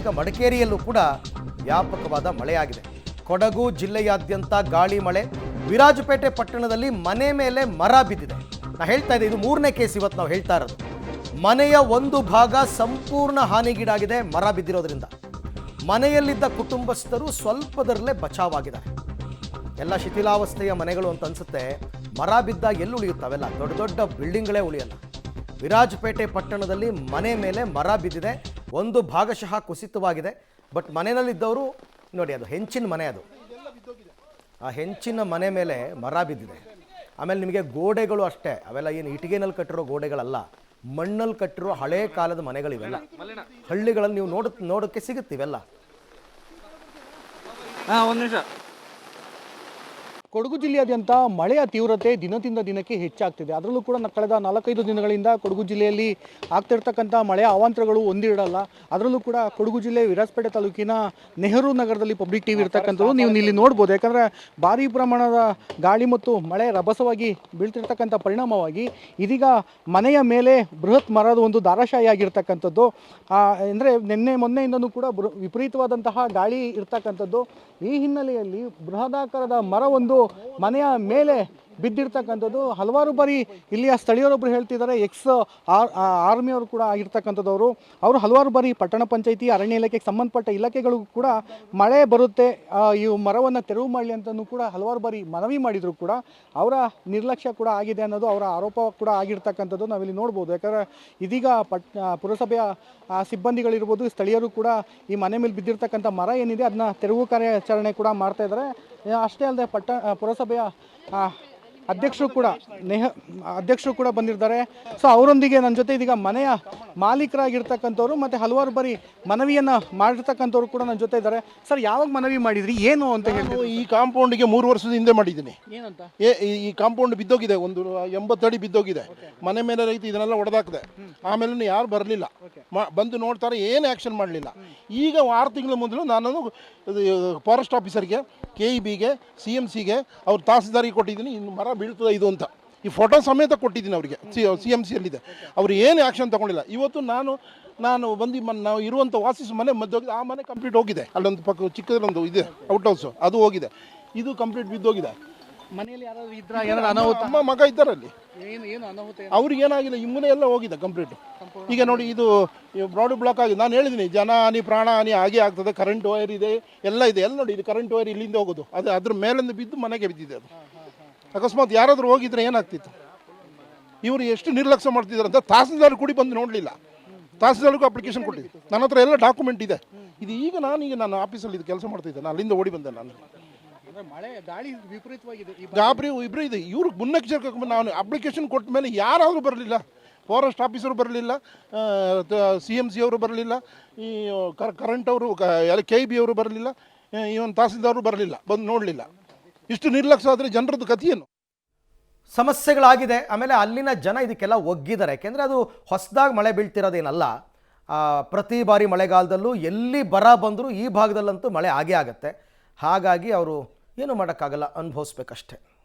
ಈಗ ಮಡಿಕೇರಿಯಲ್ಲೂ ಕೂಡ ವ್ಯಾಪಕವಾದ ಮಳೆಯಾಗಿದೆ. ಕೊಡಗು ಜಿಲ್ಲೆಯಾದ್ಯಂತ ಗಾಳಿ ಮಳೆ. ವಿರಾಜಪೇಟೆ ಪಟ್ಟಣದಲ್ಲಿ ಮನೆ ಮೇಲೆ ಮರ ಬಿದ್ದಿದೆ. ನಾ ಹೇಳ್ತಾ ಇದ್ದೆ, ಇದು 3ನೇ ಕೇಸ್ ಇವತ್ತು ನಾವು ಹೇಳ್ತಾ ಇರೋದು. ಮನೆಯ ಒಂದು ಭಾಗ ಸಂಪೂರ್ಣ ಹಾನಿಗೀಡಾಗಿದೆ ಮರ ಬಿದ್ದಿರೋದ್ರಿಂದ. ಮನೆಯಲ್ಲಿದ್ದ ಕುಟುಂಬಸ್ಥರು ಸ್ವಲ್ಪದರಲ್ಲೇ ಬಚಾವಾಗಿದ್ದಾರೆ. ಎಲ್ಲ ಶಿಥಿಲಾವಸ್ಥೆಯ ಮನೆಗಳು ಅಂತ ಅನ್ಸುತ್ತೆ. ಮರ ಬಿದ್ದ ಎಲ್ಲಿ ಉಳಿಯುತ್ತವೆಲ್ಲ? ದೊಡ್ಡ ದೊಡ್ಡ ಬಿಲ್ಡಿಂಗ್ಗಳೇ ಉಳಿಯಲ್ಲ. ವಿರಾಜಪೇಟೆ ಪಟ್ಟಣದಲ್ಲಿ ಮನೆ ಮೇಲೆ ಮರ ಬಿದ್ದಿದೆ. ಒಂದು ಭಾಗಶಃ ಕುಸಿತವಾಗಿದೆ. ಬಟ್ ಮನೆಯಲ್ಲಿದ್ದವರು ನೋಡಿ, ಅದು ಹೆಂಚಿನ ಮನೆ. ಅದು ಆ ಹೆಂಚಿನ ಮನೆ ಮೇಲೆ ಮರ ಬಿದ್ದಿದೆ. ಆಮೇಲೆ ನಿಮಗೆ ಗೋಡೆಗಳು ಅಷ್ಟೇ, ಅವೆಲ್ಲ ಏನು ಇಟ್ಟಿಗೆನಲ್ಲಿ ಕಟ್ಟಿರೋ ಗೋಡೆಗಳಲ್ಲ, ಮಣ್ಣಲ್ಲಿ ಕಟ್ಟಿರೋ ಹಳೇ ಕಾಲದ ಮನೆಗಳಿವೆಲ್ಲ. ಹಳ್ಳಿಗಳಲ್ಲಿ ನೀವು ನೋಡೋಕ್ಕೆ ಸಿಗುತ್ತಿವೆಲ್ಲ. ಒಂದು ನಿಮಿಷ. ಕೊಡಗು ಜಿಲ್ಲೆಯಾದ್ಯಂತ ಮಳೆಯ ತೀವ್ರತೆ ದಿನದಿಂದ ದಿನಕ್ಕೆ ಹೆಚ್ಚಾಗ್ತಿದೆ. ಅದರಲ್ಲೂ ಕೂಡ ಕಳೆದ 4-5 ದಿನಗಳಿಂದ ಕೊಡಗು ಜಿಲ್ಲೆಯಲ್ಲಿ ಆಗ್ತಿರ್ತಕ್ಕಂಥ ಮಳೆಯ ಅವಾಂತರಗಳು ಒಂದಿರಲ್ಲ. ಅದರಲ್ಲೂ ಕೂಡ ಕೊಡಗು ಜಿಲ್ಲೆ ವಿರಾಜಪೇಟೆ ತಾಲೂಕಿನ ನೆಹರು ನಗರದಲ್ಲಿ ಪಬ್ಲಿಕ್ ಟಿವಿ ಇರ್ತಕ್ಕಂಥದ್ದು ನೀವು ಇಲ್ಲಿ ನೋಡ್ಬೋದು. ಯಾಕಂದರೆ ಭಾರೀ ಪ್ರಮಾಣದ ಗಾಳಿ ಮತ್ತು ಮಳೆ ರಭಸವಾಗಿ ಬೀಳ್ತಿರ್ತಕ್ಕಂಥ ಪರಿಣಾಮವಾಗಿ ಇದೀಗ ಮನೆಯ ಮೇಲೆ ಬೃಹತ್ ಮರದ ಒಂದು ದಾರಾಶಾಹಿ ಆಗಿರ್ತಕ್ಕಂಥದ್ದು. ಅಂದರೆ ಮೊನ್ನೆಯಿಂದನೂ ಕೂಡ ವಿಪರೀತವಾದಂತಹ ಗಾಳಿ ಇರ್ತಕ್ಕಂಥದ್ದು. ಈ ಹಿನ್ನೆಲೆಯಲ್ಲಿ ಬೃಹದಾಕಾರದ ಮರವೊಂದು ಮನೆಯ ಮೇಲೆ ಬಿದ್ದಿರ್ತಕ್ಕಂಥದ್ದು. ಹಲವಾರು ಬಾರಿ ಇಲ್ಲಿಯ ಸ್ಥಳೀಯರೊಬ್ಬರು ಹೇಳ್ತಿದ್ದಾರೆ, ಆರ್ಮಿಯವರು ಕೂಡ ಆಗಿರ್ತಕ್ಕಂಥದ್ದವರು. ಅವರು ಹಲವಾರು ಬಾರಿ ಪಟ್ಟಣ ಪಂಚಾಯಿತಿ, ಅರಣ್ಯ ಇಲಾಖೆಗೆ ಸಂಬಂಧಪಟ್ಟ ಇಲಾಖೆಗಳು ಕೂಡ ಮಳೆ ಬರುತ್ತೆ, ಈ ಮರವನ್ನು ತೆರವು ಮಾಡಲಿ ಅಂತಲೂ ಕೂಡ ಹಲವಾರು ಬಾರಿ ಮನವಿ ಮಾಡಿದರೂ ಕೂಡ ಅವರ ನಿರ್ಲಕ್ಷ್ಯ ಕೂಡ ಆಗಿದೆ ಅನ್ನೋದು ಅವರ ಆರೋಪ ಕೂಡ ಆಗಿರ್ತಕ್ಕಂಥದ್ದು ನಾವಿಲ್ಲಿ ನೋಡ್ಬೋದು. ಯಾಕಂದರೆ ಇದೀಗ ಪುರಸಭೆಯ ಸಿಬ್ಬಂದಿಗಳಿರ್ಬೋದು, ಸ್ಥಳೀಯರು ಕೂಡ ಈ ಮನೆ ಮೇಲೆ ಬಿದ್ದಿರ್ತಕ್ಕಂಥ ಮರ ಏನಿದೆ ಅದನ್ನ ತೆರವು ಕಾರ್ಯಾಚರಣೆ ಕೂಡ ಮಾಡ್ತಾ ಇದ್ದಾರೆ. ಅಷ್ಟೇ ಅಲ್ಲದೆ ಪುರಸಭೆಯ ಅಧ್ಯಕ್ಷರು ಕೂಡ ಬಂದಿದ್ದಾರೆ. ಸೊ ಅವರೊಂದಿಗೆ ನನ್ನ ಜೊತೆ ಇದೀಗ ಮನೆಯ ಮಾಲೀಕರಾಗಿರ್ತಕ್ಕಂಥವ್ರು ಮತ್ತು ಹಲವಾರು ಬಾರಿ ಮನವಿಯನ್ನು ಮಾಡಿರ್ತಕ್ಕಂಥವ್ರು ಕೂಡ ನನ್ನ ಜೊತೆ ಇದ್ದಾರೆ. ಸರ್, ಯಾವಾಗ ಮನವಿ ಮಾಡಿದ್ರಿ, ಏನು ಅಂತ ಹೇಳಿ? ಈ ಕಾಂಪೌಂಡ್ಗೆ 3 ವರ್ಷದ ಹಿಂದೆ ಮಾಡಿದ್ದೀನಿ. ಏನಂತ? ಈ ಕಾಂಪೌಂಡ್ ಬಿದ್ದೋಗಿದೆ, ಒಂದು 80 ಅಡಿ ಬಿದ್ದೋಗಿದೆ. ಮನೆ ಮೇಲೆ ರೈತ ಇದನ್ನೆಲ್ಲ ಹೊಡೆದಾಕಿದೆ. ಆಮೇಲೆ ಯಾರು ಬರಲಿಲ್ಲ, ಬಂದು ನೋಡ್ತಾರೆ, ಏನು ಆ್ಯಕ್ಷನ್ ಮಾಡಲಿಲ್ಲ. ಈಗ 6 ತಿಂಗಳ ಮೊದಲು ನಾನು ಫಾರೆಸ್ಟ್ ಆಫೀಸರ್ಗೆ, KEBಗೆ, CMCಗೆ, ಅವ್ರ ತಹಸೀಲ್ದಾರಿಗೆ ಕೊಟ್ಟಿದ್ದೀನಿ. ಇನ್ನು ಮರ ಬೀಳ್ತದೆ ಇದು ಅಂತ ಈ ಫೋಟೋ ಸಮೇತ ಕೊಟ್ಟಿದ್ದೀನಿ ಅವರಿಗೆ. CMCಯಲ್ಲಿದೆ. ಅವರು ಏನು ಆ್ಯಕ್ಷನ್ ತೊಗೊಂಡಿಲ್ಲ. ಇವತ್ತು ನಾನು ಬಂದು ನಾವು ಇರುವಂಥ ವಾಸಿಸ್ ಮನೆ ಮದ್ದೋಗಿದೆ. ಆ ಮನೆ ಕಂಪ್ಲೀಟ್ ಹೋಗಿದೆ. ಅಲ್ಲೊಂದು ಪಕ್ಕ ಚಿಕ್ಕದೊಂದು ಇದೆ ಔಟ್ ಹೌಸು, ಅದು ಹೋಗಿದೆ. ಇದು ಕಂಪ್ಲೀಟ್ ಬಿದ್ದೋಗಿದೆ. ಮನೆಯಲ್ಲಿ ಯಾರಾದರೂ ಇದ್ರ ಏನಾದ್ರು ಅನಾಹುತ? ಅಮ್ಮ ಮಗ ಇದ್ದಾರಲ್ಲಿ. ಏನು ಅನಾಹುತ? ಅವ್ರಿಗೆ ಏನಾಗಿಲ್ಲ, ಈ ಮನೆ ಎಲ್ಲ ಹೋಗಿದೆ ಕಂಪ್ಲೀಟ್. ಈಗ ನೋಡಿ, ಇದು ಬ್ರಾಡ್ ಬ್ಲಾಕ್ ಆಗಿದೆ. ನಾನು ಹೇಳಿದ್ದೀನಿ, ಜನ ಹಾನಿ ಪ್ರಾಣ ಹಾನಿ ಹಾಗೆ ಆಗ್ತದೆ. ಕರೆಂಟ್ ವೈರ್ ಇದೆ, ಎಲ್ಲ ಇದೆ. ಎಲ್ಲ ನೋಡಿ, ಇದು ಕರೆಂಟ್ ವೈರ್ ಇಲ್ಲಿಂದ ಹೋಗೋದು, ಅದು ಅದ್ರ ಮೇಲಿಂದ ಬಿದ್ದು ಮನೆಗೆ ಬಿದ್ದಿದೆ. ಅದು ಅಕಸ್ಮಾತ್ ಯಾರಾದರೂ ಹೋಗಿದ್ರೆ ಏನಾಗ್ತಿತ್ತು? ಇವರು ಎಷ್ಟು ನಿರ್ಲಕ್ಷ್ಯ ಮಾಡ್ತಿದ್ದಾರೆ ಅಂತ ತಹಸೀಲ್ದಾರ್ ಕೂಡಿ ಬಂದು ನೋಡಲಿಲ್ಲ. ತಹಸೀಲ್ದಾರ್ಗೂ ಅಪ್ಲಿಕೇಶನ್ ಕೊಟ್ಟಿದ್ದೆ. ನನ್ನ ಹತ್ರ ಎಲ್ಲ ಡಾಕ್ಯುಮೆಂಟ್ ಇದೆ. ಇದು ಈಗ ನಾನು ಆಫೀಸಲ್ಲಿ ಇದು ಕೆಲಸ ಮಾಡ್ತಿದ್ದೆ. ನಾನು ಅಲ್ಲಿಂದ ಓಡಿ ಬಂದೆ. ನಾನು ಮಳೆ ಗಾಳಿ ವಿಪರೀತವಾಗಿದೆ, ಗಾಬರಿ ಇಬ್ಬರು ಇದೆ. ಇವ್ರು ಮುನ್ನೆಚ್ಚರಿಕೆ ನಾನು ಅಪ್ಲಿಕೇಶನ್ ಕೊಟ್ಟ ಮೇಲೆ ಯಾರಾದರೂ ಬರಲಿಲ್ಲ. ಫಾರೆಸ್ಟ್ ಆಫೀಸರು ಬರಲಿಲ್ಲ, CMC ಅವರು ಬರಲಿಲ್ಲ, ಈ ಕರೆಂಟ್ ಅವರು KEB ಅವರು ಬರಲಿಲ್ಲ, ಇವನ್ ತಹಸೀಲ್ದಾರರು ಬರಲಿಲ್ಲ, ಬಂದು ನೋಡಲಿಲ್ಲ. ಇಷ್ಟು ನಿರ್ಲಕ್ಷ್ಯ ಆದರೆ ಜನರದ್ದು ಗತಿಯೇನು? ಸಮಸ್ಯೆಗಳಾಗಿದೆ. ಆಮೇಲೆ ಅಲ್ಲಿನ ಜನ ಇದಕ್ಕೆಲ್ಲ ಒಗ್ಗಿದ್ದಾರೆ. ಯಾಕೆಂದರೆ ಅದು ಹೊಸದಾಗಿ ಮಳೆ ಬೀಳ್ತಿರೋದೇನಲ್ಲ. ಪ್ರತಿ ಬಾರಿ ಮಳೆಗಾಲದಲ್ಲೂ ಎಲ್ಲಿ ಬರ ಬಂದರೂ ಈ ಭಾಗದಲ್ಲಂತೂ ಮಳೆ ಆಗೇ ಆಗುತ್ತೆ. ಹಾಗಾಗಿ ಅವರು ಏನು ಮಾಡೋಕ್ಕಾಗಲ್ಲ, ಅನುಭವಿಸ್ಬೇಕಷ್ಟೆ.